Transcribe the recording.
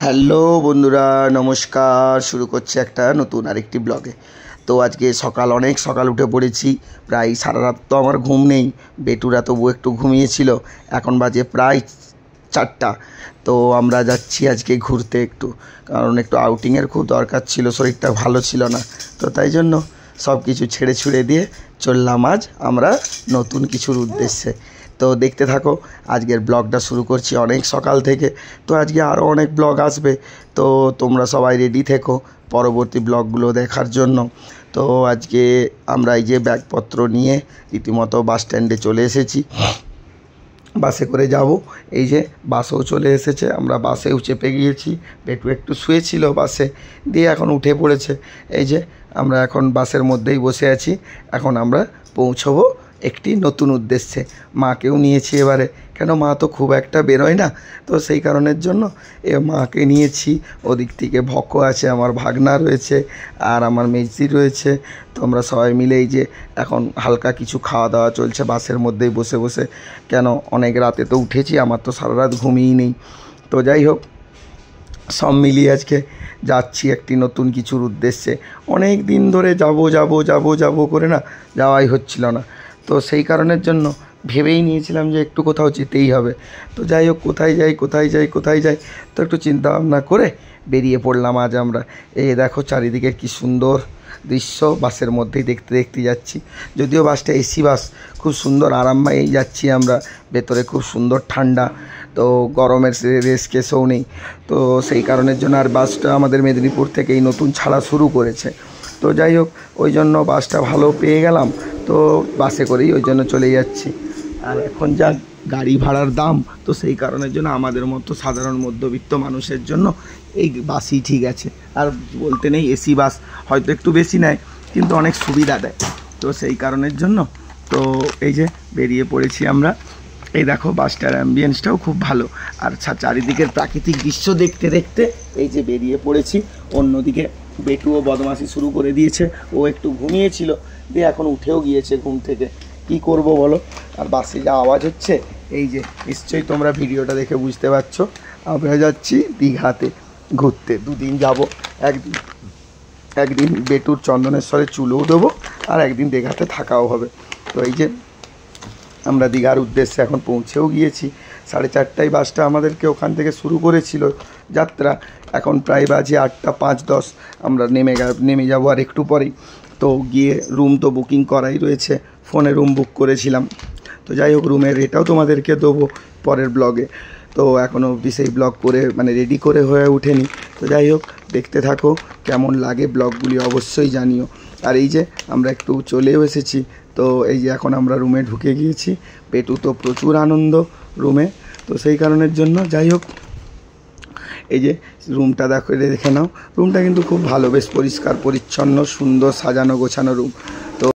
Hello বন্ধুরা, নমস্কার। শুরু করছি একটা নতুন আরেকটি ব্লগে। তো আজকে অনেক সকাল উঠে পড়েছি। প্রায় সারা রাত তো আমার ঘুম নেই, বেটুরা তবু একটু ঘুমিয়েছিল। এখন বাজে প্রায় 4টা। তো আমরা যাচ্ছি আজকে ঘুরতে একটু, কারণ একটু আউটিংয়ের খুব দরকার ছিল, শরীরটা ভালো ছিল না। তো তাই জন্য সব কিছু ছেড়ে ছুড়ে দিয়ে চললাম আজ আমরা নতুন কিছুর উদ্দেশ্যে। তো দেখতে থাকো, আজকের ব্লগটা শুরু করছি অনেক সকাল থেকে। তো আজকে আরও অনেক ব্লগ আসবে, তো তোমরা সবাই রেডি থেকো পরবর্তী ব্লগগুলো দেখার জন্য। তো আজকে আমরা এই যে ব্যাগপত্র নিয়ে রীতিমতো বাস স্ট্যান্ডে চলে এসেছি। বাসে করে যাব, এই যে বাসেও চলে এসেছে, আমরা বাসেও চেপে গিয়েছি। পেটু একটু শুয়েছিল বাসে, দিয়ে এখন উঠে পড়েছে। এই যে আমরা এখন বাসের মধ্যেই বসে আছি। এখন আমরা পৌঁছবো একটি নতুন উদ্দেশ্যে। মাকেও নিয়েছি এবারে, কেন মা তো খুব একটা বেরোয় না, তো সেই কারণের জন্য মাকে নিয়েছি। ওদিক থেকে ভক্ক আছে, আমার ভাগনা রয়েছে, আর আমার মেজদি রয়েছে। তো আমরা সবাই মিলে এই যে এখন হালকা কিছু খাওয়া দাওয়া চলছে বাসের মধ্যেই বসে বসে। কেন অনেক রাতে তো উঠেছি, আমার তো সারা রাত ঘুমিয়েই নেই। তো যাই হোক, সব মিলিয়ে আজকে যাচ্ছি একটি নতুন কিছুর উদ্দেশ্যে। অনেক দিন ধরে যাব করে না যাওয়াই হচ্ছিল না। তো সেই কারণের জন্য ভেবেই নিয়েছিলাম যে একটু কোথাও যেতেই হবে। তো যাই হোক, কোথায় যাই তো একটু চিন্তা ভাবনা করে বেরিয়ে পড়লাম আজ আমরা। এই দেখো চারিদিকের কি সুন্দর দৃশ্য, বাসের মধ্যেই দেখতে যাচ্ছি। যদিও বাসটা এসি বাস, খুব সুন্দর আরামদায়ী যাচ্ছি আমরা। ভেতরে খুব সুন্দর ঠান্ডা, তো গরমের রেস কেসও নেই। তো সেই কারণের জন্য আর বাসটা আমাদের মেদিনীপুর থেকেই নতুন ছাড়া শুরু করেছে। তো যাই হোক, ওই জন্য বাসটা ভালো পেয়ে গেলাম, তো বাসে করেই ওই জন্য চলে যাচ্ছি। আর এখন যা গাড়ি ভাড়ার দাম, তো সেই কারণের জন্য আমাদের মতো সাধারণ মধ্যবিত্ত মানুষের জন্য এই বাসই ঠিক আছে। আর বলতে নেই, এসি বাস হয়তো একটু বেশি নেয়, কিন্তু অনেক সুবিধা দেয়। তো সেই কারণের জন্য তো এই যে বেরিয়ে পড়েছি আমরা। এই দেখো বাসটার অ্যাম্বিয়েন্সটাও খুব ভালো, আর চারিদিকের প্রাকৃতিক দৃশ্য দেখতে দেখতে এই যে বেরিয়ে পড়েছি। অন্যদিকে বেটুও বদমাশি শুরু করে দিয়েছে, ও একটু ঘুমিয়েছিল, দিয়ে এখন উঠেও গিয়েছে ঘুম থেকে। কি করব বলো। আর বাসে যা আওয়াজ হচ্ছে, এই যে নিশ্চয়ই তোমরা ভিডিওটা দেখে বুঝতে পারছো, আমরা যাচ্ছি দীঘাতে ঘুরতে। 2 দিন যাব। একদিন বেটুর চন্দনেশ্বরে চুলও দেবো, আর একদিন দীঘাতে থাকাও হবে। তো এই যে আমরা দীঘার উদ্দেশ্যে এখন পৌঁছেও গিয়েছি। 4:30টায় বাসটা আমাদেরকে ওখান থেকে শুরু করেছিল যাত্রা। এখন প্রায় বাজে 8টা 5-10। আমরা নেমে যাব আর একটু পরেই। তো গিয়ে রুম তো বুকিং করাই রয়েছে, ফোনে রুম বুক করেছিলাম। তো যাই হোক, রুমের রেটাও তোমাদেরকে দেবো পরের ব্লগে। তো এখনও অবধি সেই ব্লগ করে রেডি করে হয়ে ওঠেনি। তো যাই হোক, দেখতে থাকো, কেমন লাগে ব্লগগুলি অবশ্যই জানিও। আর এই যে আমরা একটু চলেও এসেছি। তো এই যে এখন আমরা রুমে ঢুকে গিয়েছি। পেটু তো প্রচুর আনন্দ রুমে, তো সেই কারণের জন্য যাই হোক, এই যে রুমটা দেখে নাও। রুমটা কিন্তু খুব ভালো, বেশ পরিষ্কার পরিচ্ছন্ন, সুন্দর সাজানো গোছানো রুম। তো